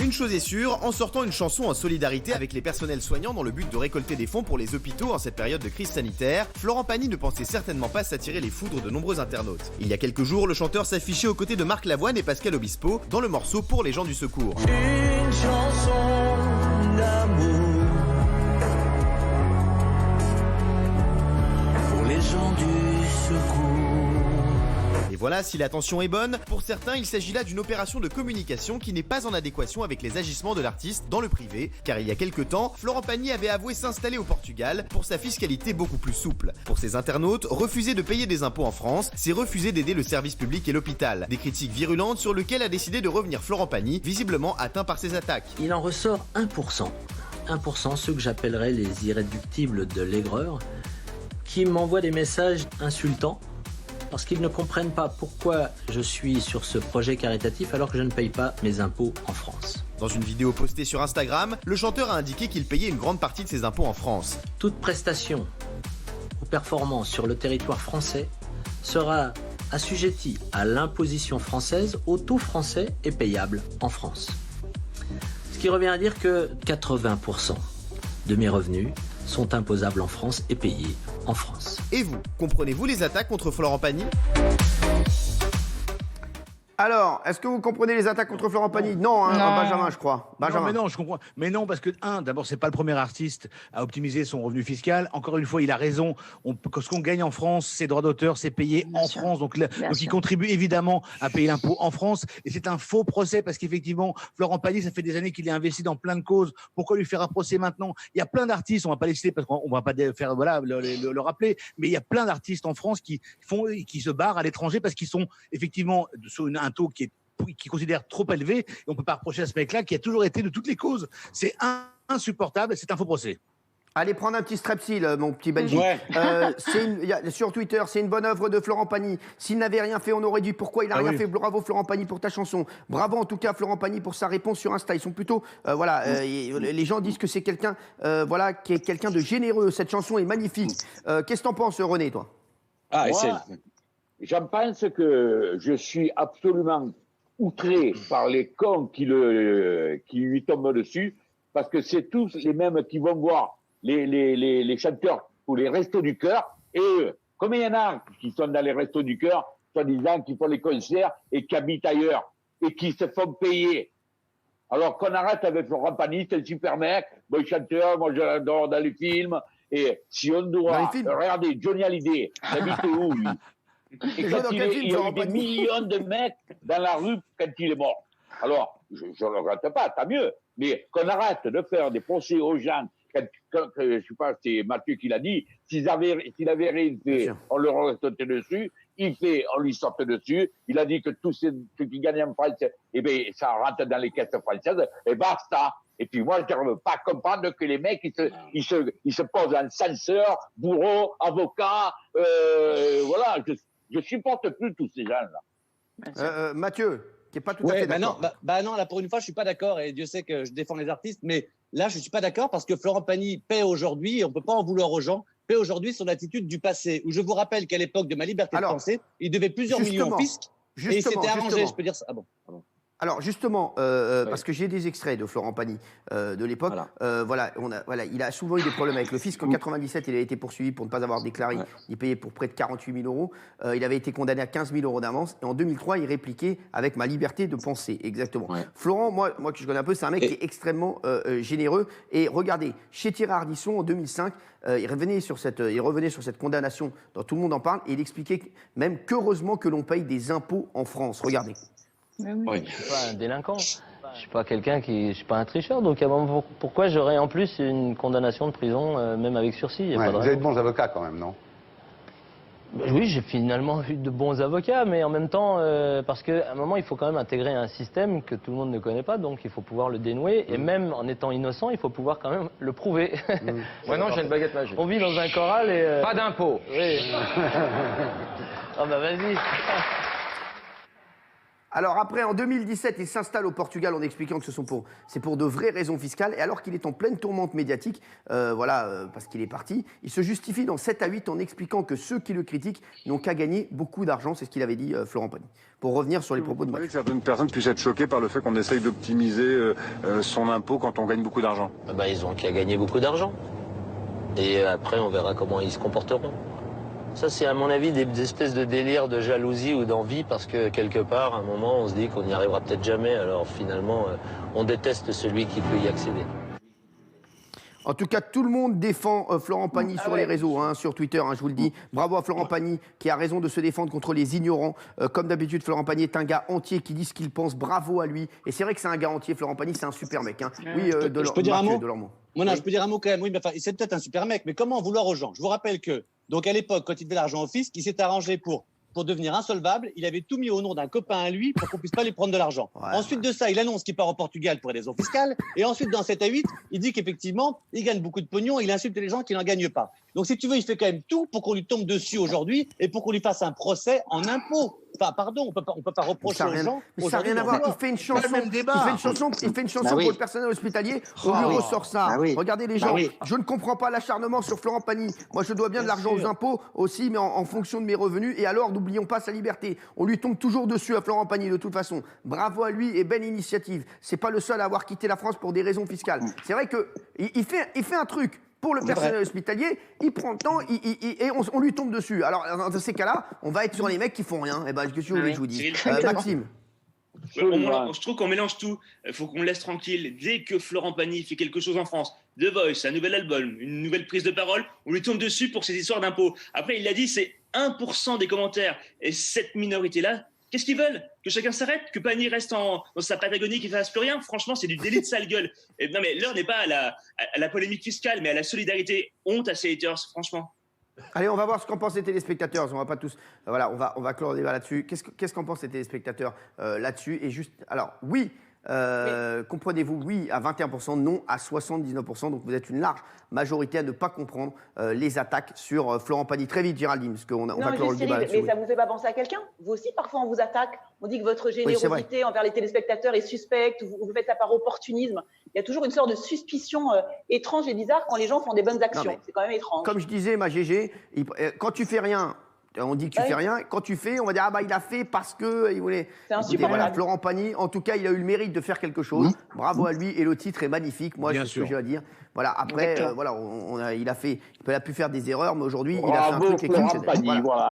Une chose est sûre, en sortant une chanson en solidarité avec les personnels soignants dans le but de récolter des fonds pour les hôpitaux en cette période de crise sanitaire, Florent Pagny ne pensait certainement pas s'attirer les foudres de nombreux internautes. Il y a quelques jours, le chanteur s'affichait aux côtés de Marc Lavoine et Pascal Obispo dans le morceau Pour les gens du secours. Une chanson d'amour pour les gens du secours. Et voilà, si l'attention est bonne, pour certains, il s'agit là d'une opération de communication qui n'est pas en adéquation avec les agissements de l'artiste dans le privé, car il y a quelques temps, Florent Pagny avait avoué s'installer au Portugal pour sa fiscalité beaucoup plus souple. Pour ses internautes, refuser de payer des impôts en France, c'est refuser d'aider le service public et l'hôpital. Des critiques virulentes sur lesquelles a décidé de revenir Florent Pagny, visiblement atteint par ses attaques. Il en ressort 1%. 1%, ceux que j'appellerais les irréductibles de l'aigreur, qui m'envoient des messages insultants parce qu'ils ne comprennent pas pourquoi je suis sur ce projet caritatif alors que je ne paye pas mes impôts en France. Dans une vidéo postée sur Instagram, le chanteur a indiqué qu'il payait une grande partie de ses impôts en France. Toute prestation ou performance sur le territoire français sera assujettie à l'imposition française au taux français et payable en France. Ce qui revient à dire que 80% de mes revenus sont imposables en France et payés en France. Et vous, comprenez-vous les attaques contre Florent Pagny ? Alors, est-ce que vous comprenez les attaques contre Florent Pagny? Non, hein, Non. Benjamin, je crois. Benjamin. Non, mais non, je comprends. Mais non, parce que, d'abord, c'est pas le premier artiste à optimiser son revenu fiscal. Encore une fois, il a raison. Ce qu'on gagne en France, ses droits d'auteur, c'est payé en France. Donc il contribue évidemment à payer l'impôt en France. Et c'est un faux procès parce qu'effectivement, Florent Pagny, ça fait des années qu'il est investi dans plein de causes. Pourquoi lui faire un procès maintenant? Il y a plein d'artistes, on va pas les citer parce qu'on va pas faire, voilà, le rappeler. Mais il y a plein d'artistes en France qui se barrent à l'étranger parce qu'ils sont effectivement sur un taux qui considère trop élevé, et on peut pas reprocher à ce mec-là qui a toujours été de toutes les causes. C'est insupportable, c'est un faux procès. Allez prendre un petit strepsil, mon petit Benji. Ouais. Sur Twitter, c'est une bonne œuvre de Florent Pagny. S'il n'avait rien fait, on aurait dit pourquoi il a rien fait. Bravo Florent Pagny pour ta chanson. Bravo en tout cas Florent Pagny pour sa réponse sur Insta. Ils sont plutôt, les gens disent que c'est quelqu'un, qui est quelqu'un de généreux. Cette chanson est magnifique. Qu'est-ce que t'en penses, René, toi? J'en pense que je suis absolument outré par les cons qui lui tombent dessus, parce que c'est tous les mêmes qui vont voir les chanteurs ou les restos du cœur, et eux, comme il y en a qui sont dans les restos du cœur, soi-disant qui font les concerts et qui habitent ailleurs, et qui se font payer. Alors qu'on arrête avec Florent Pagny, c'est un super mec, bon chanteur, moi je l'adore dans les films, et si on doit regarder Johnny Hallyday, il habite où lui? Et quand il y a eu des millions de mecs dans la rue quand il est mort. Alors, je ne le regrette pas, tant mieux. Mais qu'on arrête de faire des procès aux gens. Je ne sais pas, c'est Mathieu qui l'a dit. S'il avait rien fait, on leur aurait sauté dessus. Il fait, on lui saute dessus. Il a dit que tout ce qui gagne en France, eh bien, ça rentre dans les caisses françaises. Et basta. Et puis moi, je ne veux pas comprendre que les mecs, ils se posent en censeur, bourreau, avocat. Voilà, je supporte plus tous ces gens-là. Mathieu, qui n'est pas tout à fait d'accord. Non, là, pour une fois, je ne suis pas d'accord. Et Dieu sait que je défends les artistes. Mais là, je ne suis pas d'accord parce que Florent Pagny paie aujourd'hui, et on ne peut pas en vouloir aux gens, paie aujourd'hui son attitude du passé. Où je vous rappelle qu'à l'époque de ma liberté de penser, il devait plusieurs millions au fisc. Et il s'était arrangé, je peux dire ça. Ah bon. Alors justement, parce que j'ai des extraits de Florent Pagny de l'époque. Il a souvent eu des problèmes avec le fisc. En 97, il a été poursuivi pour ne pas avoir déclaré. Il payait pour près de 48 000 euros. Il avait été condamné à 15 000 euros d'avance. Et en 2003, il répliquait avec ma liberté de penser. Exactement. Florent, moi que je connais un peu, c'est un mec qui est extrêmement généreux. Et regardez, chez Thierry Ardisson en 2005, il revenait sur cette condamnation dont tout le monde en parle. Et il expliquait même qu'heureusement que l'on paye des impôts en France. Regardez. Je ne suis pas un délinquant, je suis pas je suis pas un tricheur, donc pourquoi j'aurais en plus une condamnation de prison, même avec sursis? Vous avez de bons avocats quand même, non? Oui, j'ai finalement eu de bons avocats, mais en même temps, parce qu'à un moment, il faut quand même intégrer un système que tout le monde ne connaît pas, donc il faut pouvoir le dénouer, et même en étant innocent, il faut pouvoir quand même le prouver. Moi non, j'ai une baguette magique. On vit dans un choral et... Pas d'impôt. Oui. Ah bah vas-y. Alors après, en 2017, il s'installe au Portugal en expliquant que c'est pour de vraies raisons fiscales. Et alors qu'il est en pleine tourmente médiatique, parce qu'il est parti, il se justifie dans 7 à 8 en expliquant que ceux qui le critiquent n'ont qu'à gagner beaucoup d'argent. C'est ce qu'il avait dit Florent Pagny. Pour revenir sur les propos de Mathieu. Vous savez que certaines personnes puissent être choquées par le fait qu'on essaye d'optimiser son impôt quand on gagne beaucoup d'argent. Ils ont qu'à gagner beaucoup d'argent. Et après, on verra comment ils se comporteront. Ça, c'est à mon avis des espèces de délires de jalousie ou d'envie parce que quelque part, à un moment, on se dit qu'on n'y arrivera peut-être jamais. Alors finalement, on déteste celui qui peut y accéder. En tout cas, tout le monde défend Florent Pagny sur les réseaux, sur Twitter, je vous le dis. Bravo à Florent Pagny qui a raison de se défendre contre les ignorants. Comme d'habitude, Florent Pagny est un gars entier qui dit ce qu'il pense. Bravo à lui. Et c'est vrai que c'est un gars entier, Florent Pagny, c'est un super mec. Oui, je peux dire un mot Oui. Je peux dire un mot quand même. Oui, mais c'est peut-être un super mec, mais comment en vouloir aux gens? Je vous rappelle que, donc à l'époque, quand il devait l'argent au fisc, il s'est arrangé pour devenir insolvable, il avait tout mis au nom d'un copain à lui pour qu'on puisse pas lui prendre de l'argent. Ensuite de ça, il annonce qu'il part au Portugal pour des raisons fiscales, et ensuite dans 7 à 8, il dit qu'effectivement, il gagne beaucoup de pognon et il insulte les gens qui n'en gagnent pas. Donc si tu veux, il fait quand même tout pour qu'on lui tombe dessus aujourd'hui et pour qu'on lui fasse un procès en impôts. Enfin, pardon, on peut pas reprocher aux gens. Mais ça n'a rien à voir. Il fait une chanson. Il fait une chanson pour le personnel hospitalier. On lui ressort ça. Regardez les gens. Je ne comprends pas l'acharnement sur Florent Pagny. Moi, je dois bien de l'argent aux impôts aussi, mais en fonction de mes revenus. Et alors, n'oublions pas sa liberté. On lui tombe toujours dessus à Florent Pagny de toute façon. Bravo à lui et belle initiative. C'est pas le seul à avoir quitté la France pour des raisons fiscales. C'est vrai que il fait un truc. Pour le personnel hospitalier, il prend le temps et on lui tombe dessus. Alors, dans ces cas-là, on va être sur les mecs qui font rien. Eh ben, qu'est-ce que vous voulez que je vous dise Maxime. Je trouve qu'on mélange tout. Il faut qu'on le laisse tranquille. Dès que Florent Pagny fait quelque chose en France, The Voice, un nouvel album, une nouvelle prise de parole, on lui tombe dessus pour ces histoires d'impôts. Après, il l'a dit, c'est 1% des commentaires. Et cette minorité-là, qu'est-ce qu'ils veulent? Que chacun s'arrête? Que Pagny reste dans sa Patagonie qui ne fasse plus rien? Franchement, c'est du délit de sale gueule. Et non, mais l'heure n'est pas à la polémique fiscale, mais à la solidarité. Honte à ces haters, franchement. Allez, on va voir ce qu'en pensent les téléspectateurs. On va pas tous. Voilà, on va clore le débat là-dessus. Qu'est-ce qu'en pensent les téléspectateurs là-dessus? Et juste, alors, oui. Comprenez-vous, oui à 21%, non à 79%. Donc vous êtes une large majorité à ne pas comprendre les attaques sur Florent Pagny. Très vite, Géraldine, parce qu'on va clore le débat là-dessus. Mais ça ne vous fait pas penser à quelqu'un? Vous aussi, parfois, on vous attaque. On dit que votre générosité envers les téléspectateurs est suspecte, vous faites ça par opportunisme. Il y a toujours une sorte de suspicion étrange et bizarre quand les gens font des bonnes actions. C'est quand même étrange. Comme je disais, ma GG, quand tu fais rien, on dit que tu fais rien. Quand tu fais, on va dire il a fait parce que il voulait. C'est insupportable. Voilà, Florent Pagny, en tout cas, il a eu le mérite de faire quelque chose. Bravo à lui et le titre est magnifique. Moi, c'est ce que j'ai à dire. Voilà. Après, il a pu faire des erreurs, mais aujourd'hui, il a fait un truc exceptionnel. Florent Pagny, voilà.